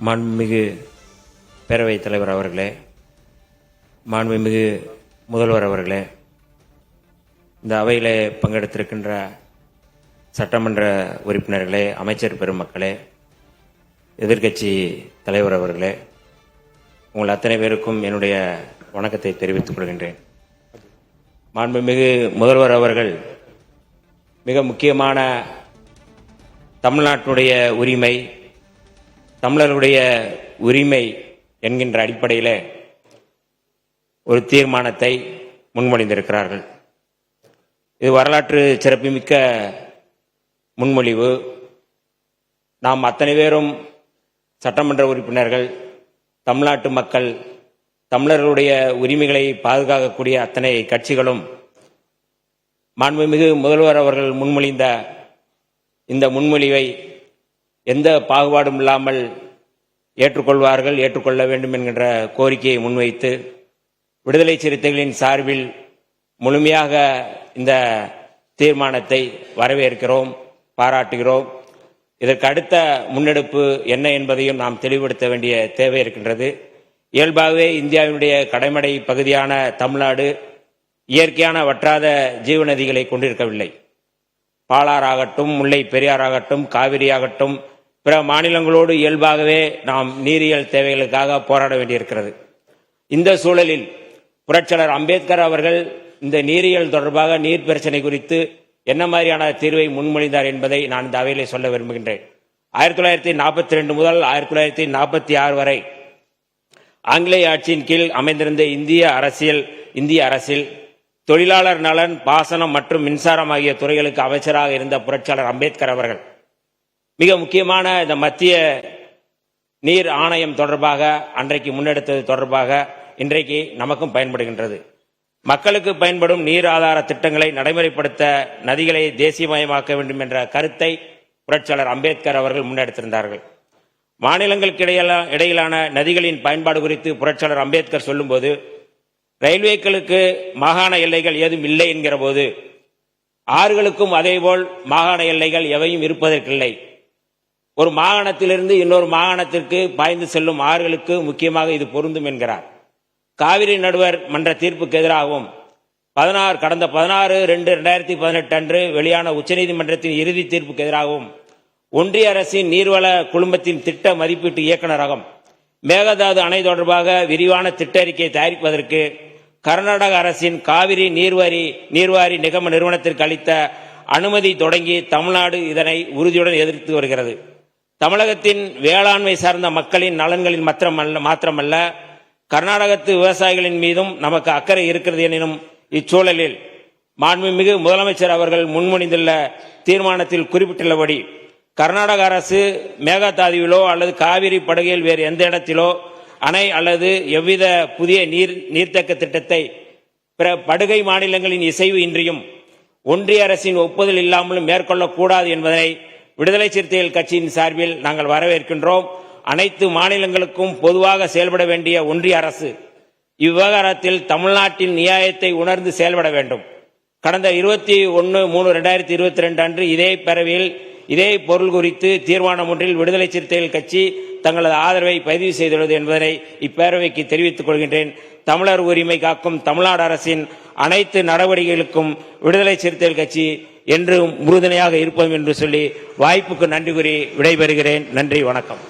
மாண்புமிகு பேரவைத் தலைவர் அவர்களே, மாண்புமிகு முதல்வர் அவர்களே, இந்த அவையிலே பங்கெடுத்திருக்கின்ற சட்டமன்ற உறுப்பினர்களே, அமைச்சர் பெருமக்களே, எதிர்க்கட்சி தலைவர் அவர்களே, உங்கள் அத்தனை பேருக்கும் என்னுடைய வணக்கத்தை தெரிவித்துக் கொள்கின்றேன். மாண்புமிகு முதல்வர் அவர்கள் மிக முக்கியமான தமிழ்நாட்டுடைய உரிமை, தமிழர்களுடைய உரிமை என்கின்ற அடிப்படையில் ஒரு தீர்மானத்தை முன்மொழிந்திருக்கிறார்கள். இது வரலாற்று சிறப்புமிக்க முன்மொழிவு. நாம் அத்தனை பேரும் சட்டமன்ற உறுப்பினர்கள், தமிழ்நாட்டு மக்கள், தமிழர்களுடைய உரிமைகளை பாதுகாக்கக்கூடிய அத்தனை கட்சிகளும் மாண்புமிகு முதல்வர் அவர்கள் முன்மொழிந்த இந்த முன்மொழிவை எந்த பாகுபாடும் இல்லாமல் ஏற்றுக்கொள்வார்கள், ஏற்றுக்கொள்ள வேண்டும் என்கின்ற கோரிக்கையை முன்வைத்து விடுதலை சிறுத்தைகளின் சார்பில் முழுமையாக இந்த தீர்மானத்தை வரவேற்கிறோம், பாராட்டுகிறோம். இதற்கு அடுத்த முன்னெடுப்பு என்ன என்பதையும் நாம் தெளிவுபடுத்த வேண்டிய தேவை இருக்கின்றது. இயல்பாகவே இந்தியாவினுடைய கடைமடை பகுதியான தமிழ்நாடு இயற்கையான வற்றாத ஜீவநதிகளை கொண்டிருக்கவில்லை. பாலாறாகட்டும், முல்லை பெரியாறாகட்டும், காவிரியாகட்டும், பிற மாநிலங்களோடு இயல்பாகவே நாம் நீரியல் தேவைகளுக்காக போராட வேண்டியிருக்கிறது. இந்த சூழலில் புரட்சியாளர் அம்பேத்கர் அவர்கள் இந்த நீரியல் தொடர்பாக நீர் பிரச்சனை குறித்து என்ன மாதிரியான தீர்வை முன்மொழிந்தார் என்பதை நான் இந்த அவையிலே சொல்ல விரும்புகின்றேன். 1942 முதல் 1946 வரை ஆங்கிலேய ஆட்சியின் கீழ் அமைந்திருந்த இந்திய அரசில் தொழிலாளர் நலன், பாசனம் மற்றும் மின்சாரம் ஆகிய துறைகளுக்கு அமைச்சராக இருந்த புரட்சியாளர் அம்பேத்கர் அவர்கள் மிக முக்கியமான இந்த மத்திய நீர் ஆணையம் தொடர்பாக அன்றைக்கு முன்னெடுத்தது தொடர்பாக இன்றைக்கு நமக்கும் பயன்படுகின்றது. மக்களுக்கு பயன்படும் நீர் ஆதார திட்டங்களை நடைமுறைப்படுத்த நதிகளை தேசியமயமாக்க வேண்டும் என்ற கருத்தை புரட்சியாளர் அம்பேத்கர் அவர்கள் முன்னெடுத்திருந்தார்கள். மாநிலங்களுக்கு இடையிலான நதிகளின் பயன்பாடு குறித்து புரட்சியாளர் அம்பேத்கர் சொல்லும்போது, ரயில்வேக்களுக்கு மாகாண எல்லைகள் ஏதும் இல்லை என்கிற போது, ஆறுகளுக்கும் அதேபோல் மாகாண எல்லைகள் எவையும் இருப்பதற்கில்லை. ஒரு மாகாணத்திலிருந்து இன்னொரு மாகாணத்திற்கு பாய்ந்து செல்லும் ஆறுகளுக்கு முக்கியமாக இது பொருந்தும் என்கிறார். காவிரி நடுவர் மன்ற தீர்ப்புக்கு எதிராகவும் கடந்த 16/2/2018 அன்று வெளியான உச்சநீதிமன்றத்தின் இறுதி தீர்ப்புக்கு எதிராகவும் ஒன்றிய அரசின் நீர்வள குழுமத்தின் திட்ட மதிப்பீட்டு இயக்குநரகம் மேகதாது அணை தொடர்பாக விரிவான திட்ட அறிக்கையை தயாரிப்பதற்கு கர்நாடக அரசின் காவிரி நீர்வாரி நிகம நிறுவனத்திற்கு அளித்த அனுமதி தொடங்கி தமிழ்நாடு இதனை உறுதியுடன் எதிர்த்து வருகிறது. தமிழகத்தின் வேளாண்மை சார்ந்த மக்களின் நலன்களில் மாத்திரமல்ல, கர்நாடகத்து விவசாயிகளின் மீதும் நமக்கு அக்கறை இருக்கிறது எனும் இச்சூழலில் மாண்புமிகு முதலமைச்சர் அவர்கள் முன்மொழிந்துள்ள தீர்மானத்தில் குறிப்பிட்டுள்ளபடி கர்நாடக அரசு மேகதாதுவிலோ அல்லது காவிரி படுகையில் வேறு எந்த இடத்திலோ அணை அல்லது எவ்வித புதிய நீர்த்தேக்க திட்டத்தை பிற படுகை மாநிலங்களின் இசைவு இன்றியும் ஒன்றிய அரசின் ஒப்புதல் இல்லாமலும் மேற்கொள்ளக்கூடாது என்பதை விடுதலை சிறுத்தைகள் கட்சியின் சார்பில் நாங்கள் வரவேற்கின்றோம். அனைத்து மாநிலங்களுக்கும் பொதுவாக செயல்பட வேண்டிய ஒன்றிய அரசு இவ்விவகாரத்தில் தமிழ்நாட்டின் நியாயத்தை உணர்ந்து செயல்பட வேண்டும். கடந்த 21/3/2022 அன்று இதே பேரவையில் இதே பொருள் குறித்து தீர்மானம் ஒன்றில் விடுதலை சிறுத்தைகள் கட்சி தங்களது ஆதரவை பதிவு செய்துள்ளது என்பதனை இப்பேரவைக்கு தெரிவித்துக் கொள்கின்றேன். தமிழர் உரிமை காக்கும் தமிழ்நாடு அரசின் அனைத்து நடவடிக்கைகளுக்கும் விடுதலை சிறுத்தைகள் கட்சி என்று உறுதுணையாக இருப்போம் என்று சொல்லி வாய்ப்புக்கு நன்றி கூறி விடைபெறுகிறேன். நன்றி, வணக்கம்.